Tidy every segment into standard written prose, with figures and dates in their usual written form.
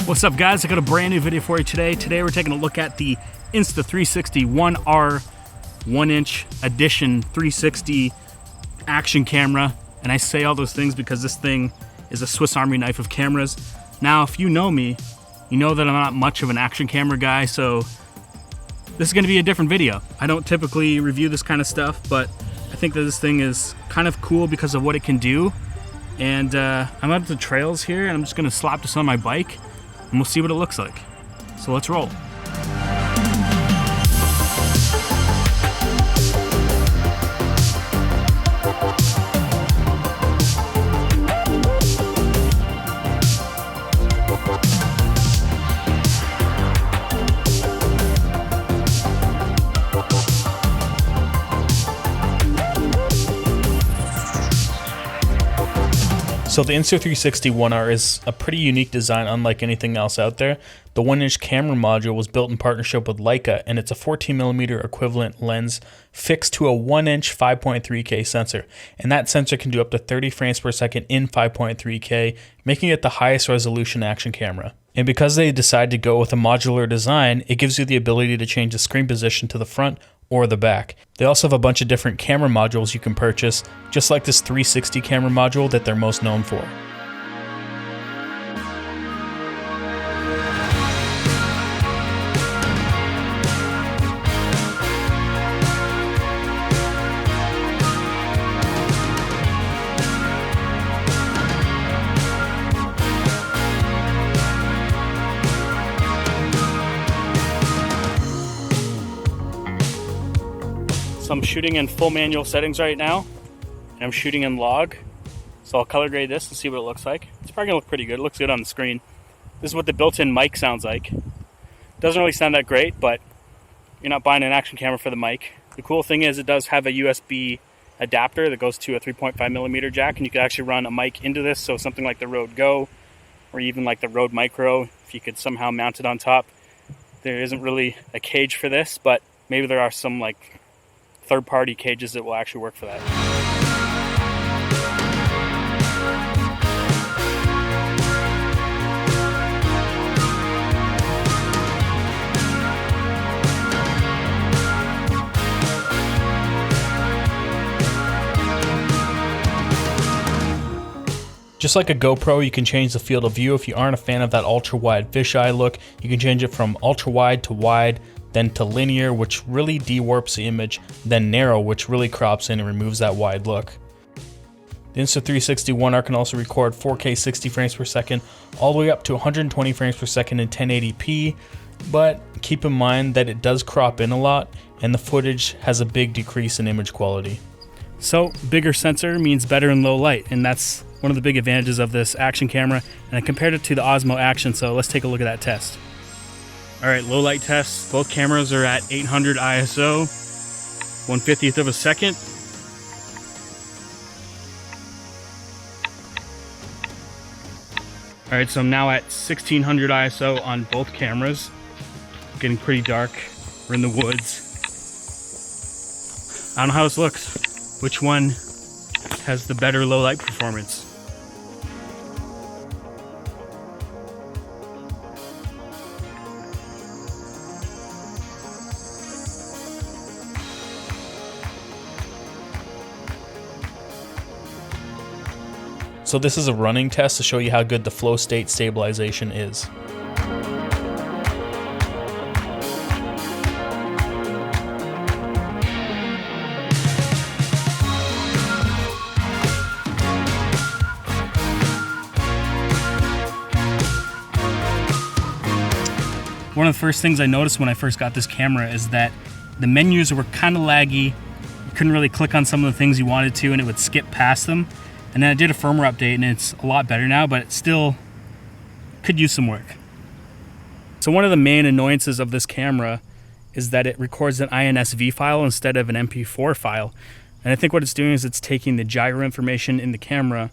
What's up, guys? I got a brand new video for you today. Today we're taking a look at the Insta360 1R 1-inch edition 360 action camera. And I say all those things because this thing is a Swiss Army knife of cameras. Now, if you know me, you know that I'm not much of an action camera guy, so this is going to be a different video. I don't typically review this kind of stuff, but I think that this thing is kind of cool because of what it can do. And I'm out at the trails here, and I'm just going to slap this on my bike, and we'll see what it looks like. So let's roll. So the Insta360 1R is a pretty unique design, unlike anything else out there. The 1-inch camera module was built in partnership with Leica, and it's a 14mm equivalent lens fixed to a 1-inch 5.3K sensor. And that sensor can do up to 30 frames per second in 5.3K, making it the highest resolution action camera. And because they decided to go with a modular design, it gives you the ability to change the screen position to the front or the back. They also have a bunch of different camera modules you can purchase, just like this 360 camera module that they're most known for. So I'm shooting in full manual settings right now, and I'm shooting in log. So I'll color grade this and see what it looks like. It's probably gonna look pretty good. It looks good on the screen. This is what the built-in mic sounds like. Doesn't really sound that great, but you're not buying an action camera for the mic. The cool thing is it does have a USB adapter that goes to a 3.5mm jack, and you can actually run a mic into this, so something like the Rode Go, or even like the Rode Micro, if you could somehow mount it on top. There isn't really a cage for this, but maybe there are some like third-party cages that will actually work for that. Just like a GoPro, you can change the field of view. If you aren't a fan of that ultra-wide fisheye look, you can change it from ultra-wide to wide, then to linear, which really de-warps the image, then narrow, which really crops in and removes that wide look. The Insta360 1R can also record 4K 60 frames per second, all the way up to 120 frames per second in 1080p, but keep in mind that it does crop in a lot, and the footage has a big decrease in image quality. So bigger sensor means better in low light, and that's one of the big advantages of this action camera. And I compared it to the Osmo Action, so let's take a look at that test. All right, low light test. Both cameras are at 800 ISO, 1/50th of a second. All right, so I'm now at 1600 ISO on both cameras. Getting pretty dark. We're in the woods. I don't know how this looks. Which one has the better low light performance? So this is a running test to show you how good the flow state stabilization is. One of the first things I noticed when I first got this camera is that the menus were kind of laggy. You couldn't really click on some of the things you wanted to, and it would skip past them. And then I did a firmware update, and it's a lot better now, but it still could use some work. So one of the main annoyances of this camera is that it records an INSV file instead of an MP4 file. And I think what it's doing is it's taking the gyro information in the camera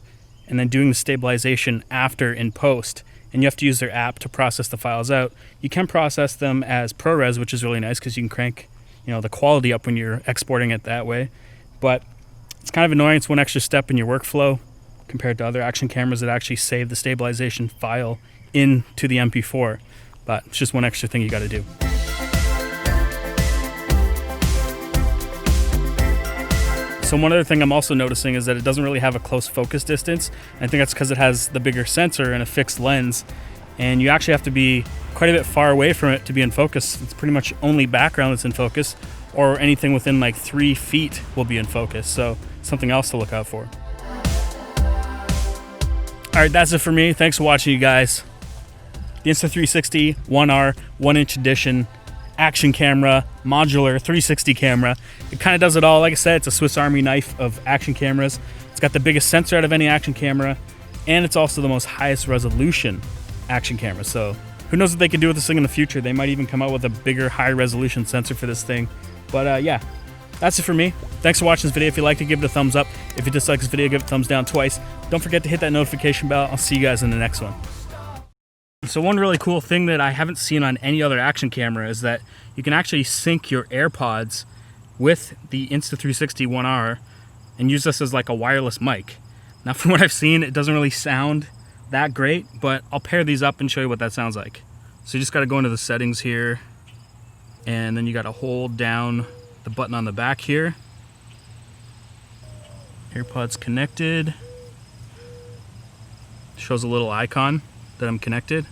and then doing the stabilization after in post. And you have to use their app to process the files out. You can process them as ProRes, which is really nice because you can crank, the quality up when you're exporting it that way. But it's kind of annoying. It's one extra step in your workflow compared to other action cameras that actually save the stabilization file into the MP4, but it's just one extra thing you got to do. So one other thing I'm also noticing is that it doesn't really have a close focus distance. I think that's because it has the bigger sensor and a fixed lens, and you actually have to be quite a bit far away from it to be in focus. It's pretty much only background that's in focus, or anything within like 3 feet will be in focus. So something else to look out for. All right, that's it for me. Thanks for watching, you guys. The Insta360 1R 1-inch edition action camera, modular 360 camera. It kind of does it all. Like I said, it's a Swiss Army knife of action cameras. It's got the biggest sensor out of any action camera, and it's also the most highest resolution action camera. So who knows what they can do with this thing in the future. They might even come out with a bigger, high resolution sensor for this thing. But yeah, that's it for me. Thanks for watching this video. If you liked it, give it a thumbs up. If you dislike this video, give it a thumbs down twice. Don't forget to hit that notification bell. I'll see you guys in the next one. So one really cool thing that I haven't seen on any other action camera is that you can actually sync your Airpods with the Insta360 1R and use this as like a wireless mic. Now from what I've seen, it doesn't really sound that great, but I'll pair these up and show you what that sounds like. So you just got to go into the settings here, and then you got to hold down the button on the back here. Airpods connected. Shows a little icon that I'm connected.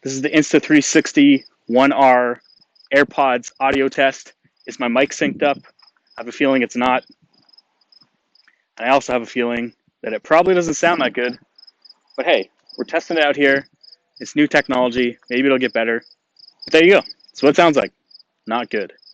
This is the Insta360 1R AirPods audio test. Is my mic synced up? I have a feeling it's not. And I also have a feeling that it probably doesn't sound that good. But hey, we're testing it out here. It's new technology. Maybe it'll get better. But there you go. That's what it sounds like. Not good.